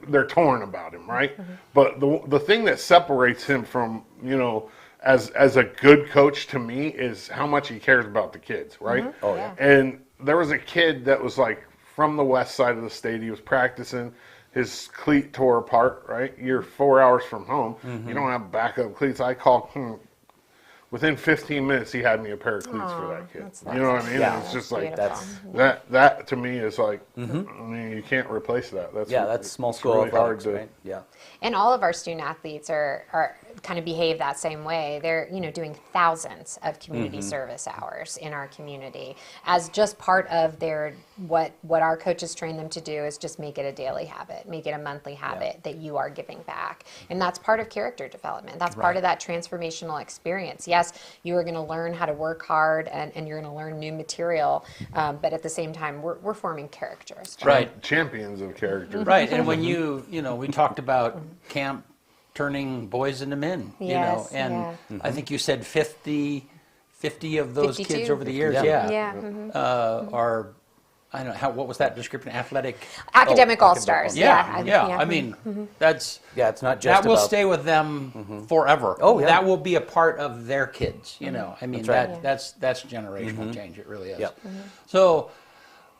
They're torn about him, right? But the thing that separates him from as a good coach to me is how much he cares about the kids, right? Oh yeah. And there was a kid that was from the west side of the state. He was practicing. His cleat tore apart, right? You're 4 hours from home. You don't have backup cleats. I called within 15 minutes, he had me a pair of cleats for that kid. that's You know what I mean? Yeah. It's just Beautiful. that to me is I mean, you can't replace that. That's Yeah, that's small it's school really athletics, hard to. right? Yeah. And all of our student athletes are kind of behave that same way. They're, doing thousands of community service hours in our community as just part of their, what our coaches train them to do is just make it a daily habit, make it a monthly habit that you are giving back. And that's part of character development. That's part of that transformational experience. Yes, you are going to learn how to work hard and you're going to learn new material, but at the same time, we're forming characters. Right. Champions of character. Right, and when we talked about camp turning boys into men, Yes, and I think you said 50 of those 52. kids over the years, Yeah. are, I don't know, what was that description? Athletic? Academic all-stars. Yeah. I Mm-hmm. mean, that's, it's not just that will about stay with them forever. Oh, yeah. That will be a part of their kids, I mean, That's right. that's generational change, it really is. Yep. So,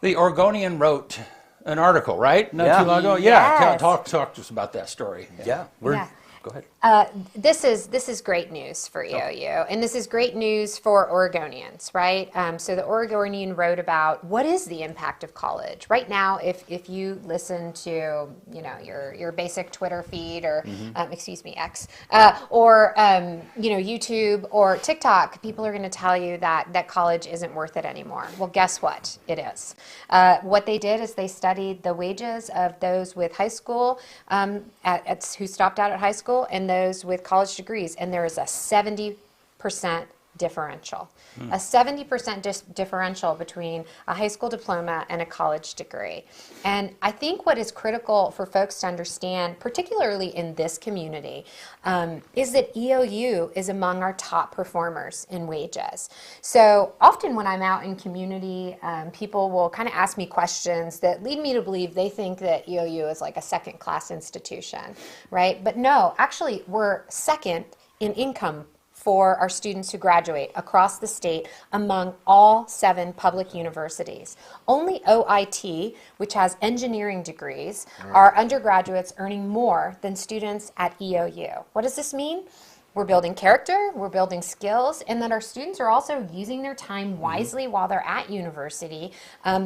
the Oregonian wrote an article, right? Not Yeah. too long ago? Yes. Talk to us about that story. Yeah. Go ahead. This is great news for EOU, and this is great news for Oregonians, right? So the Oregonian wrote about what is the impact of college right now. If you listen to your basic Twitter feed or excuse me X or YouTube or TikTok, people are going to tell you that college isn't worth it anymore. Well, guess what? It is. What they did is they studied the wages of those with high school who stopped out at high school and those with college degrees, and there is a 70% differential. A 70% differential between a high school diploma and a college degree. And I think what is critical for folks to understand, particularly in this community, is that EOU is among our top performers in wages. So often when I'm out in community, people will kind of ask me questions that lead me to believe they think that EOU is like a second-class institution, right? But no, actually, we're second in income for our students who graduate across the state among all 7 public universities. Only OIT, which has engineering degrees, are undergraduates earning more than students at EOU. What does this mean? We're building character, we're building skills, and that our students are also using their time wisely while they're at university,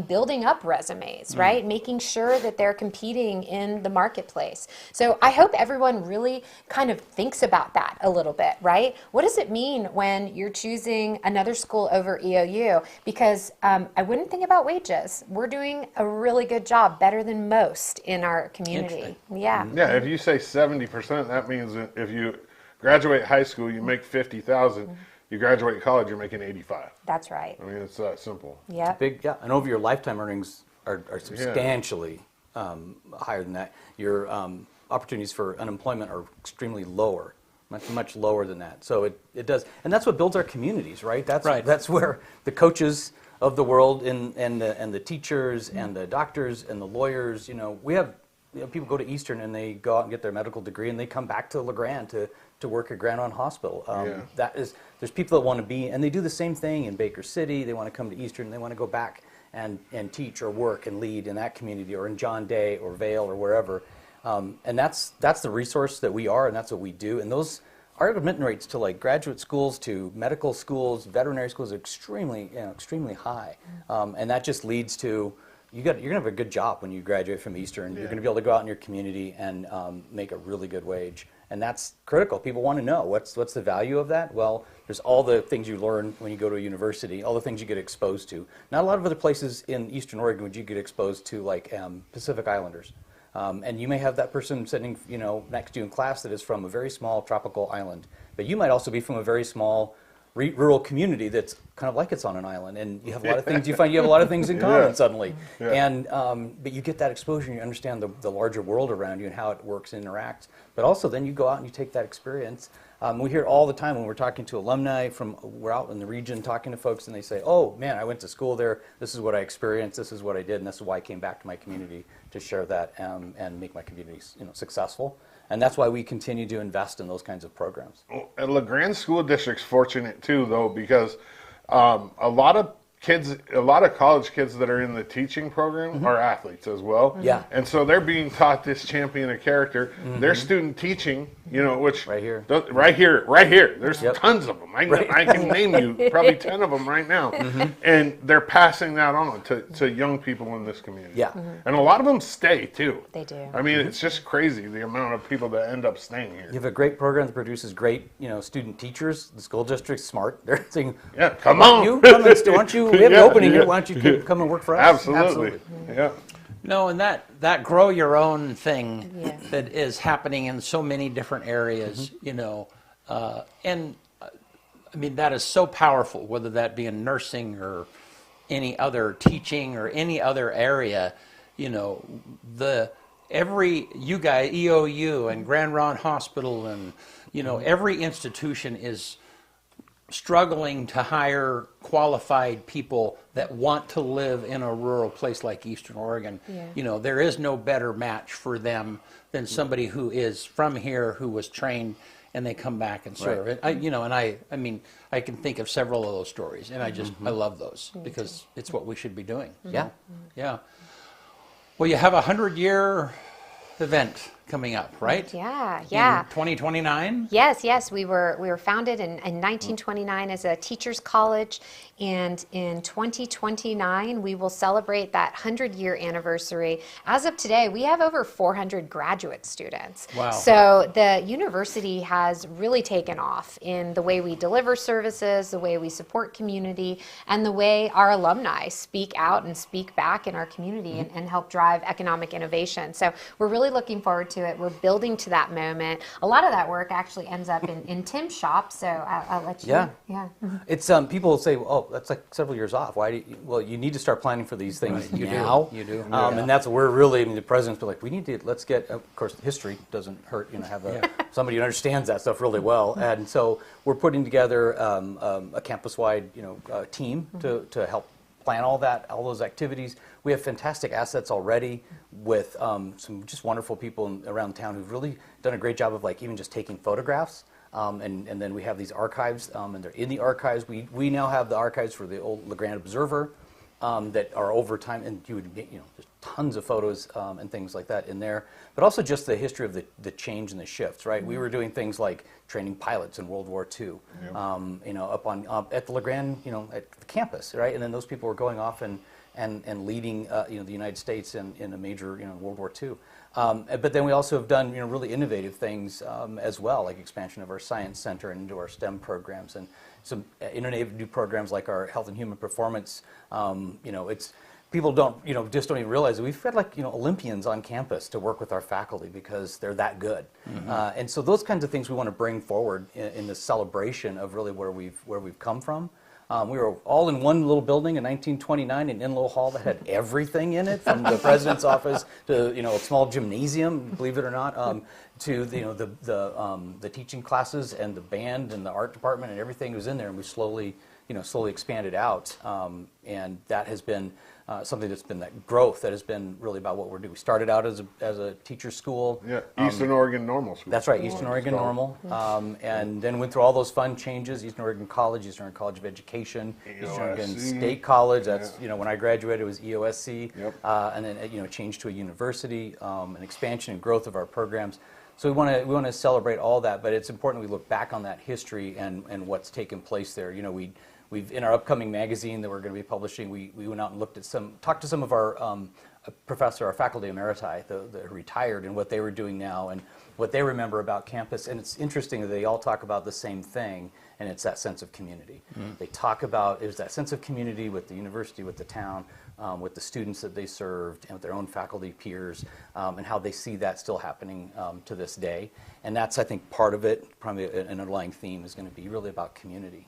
building up resumes, right? Making sure that they're competing in the marketplace. So I hope everyone really kind of thinks about that a little bit, right? What does it mean when you're choosing another school over EOU? Because I wouldn't think about wages. We're doing a really good job, better than most in our community. Yeah. Yeah, if you say 70%, that means that if you graduate high school, you make 50,000. You graduate college, you're making 85. That's right. I mean, it's that simple. Yep. And over your lifetime earnings are substantially higher than that. Your opportunities for unemployment are extremely lower, much lower than that. So it does, and that's what builds our communities, right? That's where the coaches of the world and the teachers and the doctors and the lawyers, we have people go to Eastern and they go out and get their medical degree and they come back to LeGrand to work at Grand Island Hospital. There's people that want to be, and they do the same thing in Baker City. They want to come to Eastern and they want to go back and teach or work and lead in that community or in John Day or Vail or wherever. And that's the resource that we are, and that's what we do. And our admission rates to like graduate schools, to medical schools, veterinary schools are extremely high. And that just leads to you're going to have a good job when you graduate from Eastern. You're going to be able to go out in your community and make a really good wage. And that's critical. People want to know what's the value of that. Well, there's all the things you learn when you go to a university, all the things you get exposed to. Not a lot of other places in Eastern Oregon would you get exposed to, like Pacific Islanders. And you may have that person sitting, next to you in class that is from a very small tropical island. But you might also be from a very small rural community that's kind of like it's on an island, and you have a lot of things. You find you have a lot of things in common suddenly, and but you get that exposure, and you understand the larger world around you and how it works and interacts. But also, then you go out and you take that experience. We hear it all the time when we're talking to alumni we're out in the region talking to folks, and they say, "Oh man, I went to school there. This is what I experienced. This is what I did, and this is why I came back to my community to share that and make my communities successful." And that's why we continue to invest in those kinds of programs. And LeGrand School District's fortunate too, though, because a lot of kids, a lot of college kids that are in the teaching program are athletes as well. Yeah. And so they're being taught this champion of character. Their student teaching, which Right here. right here. There's Yep. tons of them. I can name you probably 10 of them right now. And they're passing that on to young people in this community. Yeah. And a lot of them stay too. They do. I mean, it's just crazy the amount of people that end up staying here. You have a great program that produces great, student teachers. The school district's smart. They're saying, Yeah, come on. you come and why don't you? We have Yeah, an opening yeah. here. Why don't you come and work for us? Absolutely. Yeah. No, and that grow your own thing Yeah. that is happening in so many different areas, and I mean, that is so powerful, whether that be in nursing or any other teaching or any other area, you guys, EOU and Grand Ron Hospital and, every institution is struggling to hire qualified people that want to live in a rural place like Eastern Oregon. Yeah. There is no better match for them than somebody who is from here, who was trained, and they come back and serve. Right. I mean, I can think of several of those stories, and I love those because it's what we should be doing. Yeah. Yeah. Well, you have a 100-year event coming up, right? Yeah. In 2029? Yes. We were founded in 1929 as a teachers college, and in 2029 we will celebrate that 100-year anniversary. As of today, we have over 400 graduate students. Wow. So the university has really taken off in the way we deliver services, the way we support community, and the way our alumni speak out and speak back in our community and help drive economic innovation. So we're really looking forward to it. We're building to that moment. A lot of that work actually ends up in Tim's shop, so I'll let you. Yeah. It's people will say, "Oh, that's like several years off. Why do you?" Well, you need to start planning for these things now. You do. And that's what we're really. I mean, the president's been like, "We need to. Let's get." Of course, history doesn't hurt. Have somebody who understands that stuff really well, and so we're putting together a campus-wide team to help plan all those activities. We have fantastic assets already with some just wonderful people around town who've really done a great job of even just taking photographs. And then we have these archives, and they're in the archives. We now have the archives for the old LeGrand Observer that are over time, and you would get, there's tons of photos and things like that in there. But also just the history of the change and the shifts, right? We were doing things like training pilots in World War II, up at the LeGrand, at the campus, right? And then those people were going off and leading, the United States in a major, World War II. But then we also have done, really innovative things as well, like expansion of our science center and into our STEM programs, and some innovative new programs like our health and human performance. It's people don't, just don't even realize that we've had Olympians on campus to work with our faculty because they're that good. And so those kinds of things we want to bring forward in the celebration of really where we've come from. We were all in one little building in 1929, an in-law hall that had everything in it, from the president's office to a small gymnasium, believe it or not, to the teaching classes and the band and the art department and everything was in there, and we slowly expanded out, and that has been something that's been that growth that has been really about what we're doing. We started out as a teacher's school. Yeah, Eastern Oregon Normal School. That's right, Eastern Oregon Normal. And then went through all those fun changes, Eastern Oregon College, Eastern Oregon College of Education, Eastern Oregon State College. That's, when I graduated, it was EOSC. Yep. And then, changed to a university, an expansion and growth of our programs. So we want to celebrate all that, but it's important we look back on that history and what's taken place there. We've in our upcoming magazine that we're going to be publishing, we went out and talked to some of our our faculty emeriti, the retired, and what they were doing now and what they remember about campus. And it's interesting that they all talk about the same thing, and it's that sense of community. They talk about it was that sense of community with the university, with the town, with the students that they served, and with their own faculty peers, and how they see that still happening to this day. And that's, I think, part of it. Probably an underlying theme is going to be really about community.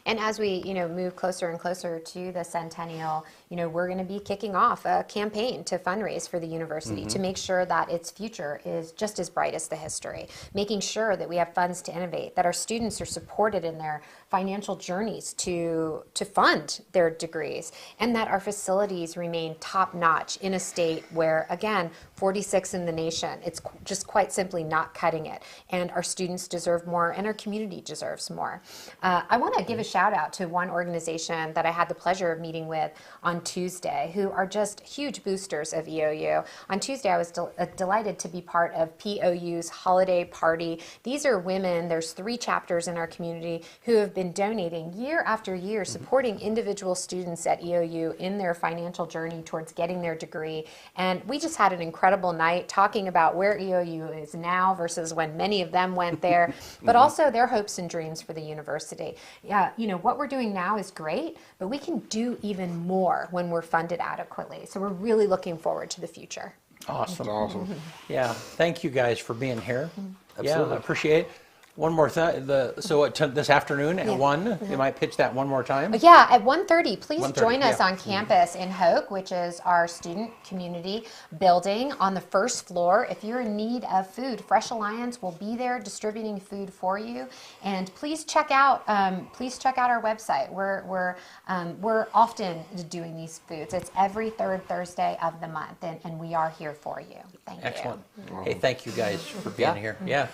And as we, move closer and closer to the centennial, we're going to be kicking off a campaign to fundraise for the university to make sure that its future is just as bright as the history, making sure that we have funds to innovate, that our students are supported in their financial journeys to fund their degrees, and that our facilities remain top notch in a state where, again, 46 in the nation, it's just quite simply not cutting it. And our students deserve more, and our community deserves more. I want to give a shout out to one organization that I had the pleasure of meeting with on Tuesday, who are just huge boosters of EOU. On Tuesday, I was delighted to be part of POU's holiday party. These are women, there's 3 chapters in our community who have been donating year after year, supporting individual students at EOU in their financial journey towards getting their degree. And we just had an incredible night talking about where EOU is now versus when many of them went there, but also their hopes and dreams for the university. Yeah, you know, what we're doing now is great, but we can do even more when we're funded adequately. So we're really looking forward to the future. Awesome. That's awesome. Yeah. Thank you guys for being here. Yeah, Absolutely. I appreciate it. One more thing. So this afternoon at 1, you might pitch that one more time? Yeah, at 1:30, please 1:30, join us yeah. on campus in Hoke, which is our student community building on the first floor. If you're in need of food, Fresh Alliance will be there distributing food for you. And please check out our website. We're often doing these foods. It's every 3rd Thursday of the month, and we are here for you. Thank you. Excellent. Hey, thank you guys for being here. Yeah.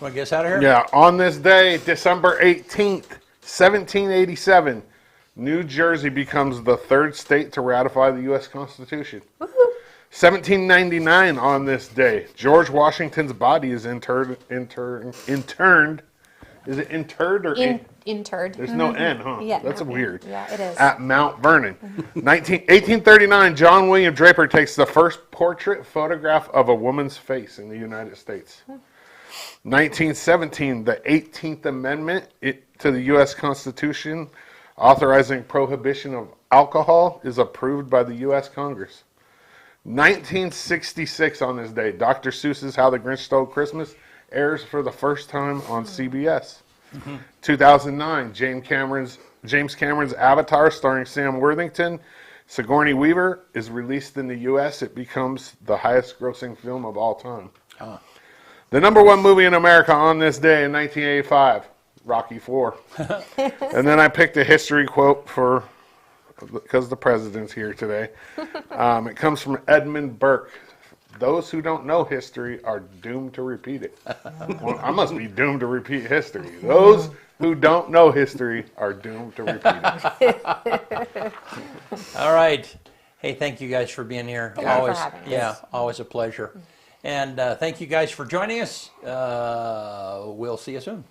Want to get us out of here? Yeah, on this day, December 18th, 1787, New Jersey becomes the 3rd state to ratify the U.S. Constitution. 1799, on this day, George Washington's body is interned. Is it interred or Interred. There's no N, huh? Yeah, That's no N. weird. Yeah, it is. At Mount Vernon. 1839, John William Draper takes the first portrait photograph of a woman's face in the United States. 1917, the 18th Amendment to the U.S. Constitution authorizing prohibition of alcohol is approved by the U.S. Congress. 1966, on this day, Dr. Seuss's How the Grinch Stole Christmas airs for the first time on CBS. 2009, James Cameron's Avatar, starring Sam Worthington, Sigourney Weaver, is released in the U.S. It becomes the highest-grossing film of all time. The #1 movie in America on this day in 1985, Rocky IV. And then I picked a history quote because the president's here today. It comes from Edmund Burke. Those who don't know history are doomed to repeat it. Well, I must be doomed to repeat history. Those who don't know history are doomed to repeat it. All right. Hey, thank you guys for being here. Thank you for having us. Yeah, always a pleasure. And thank you guys for joining us. We'll see you soon.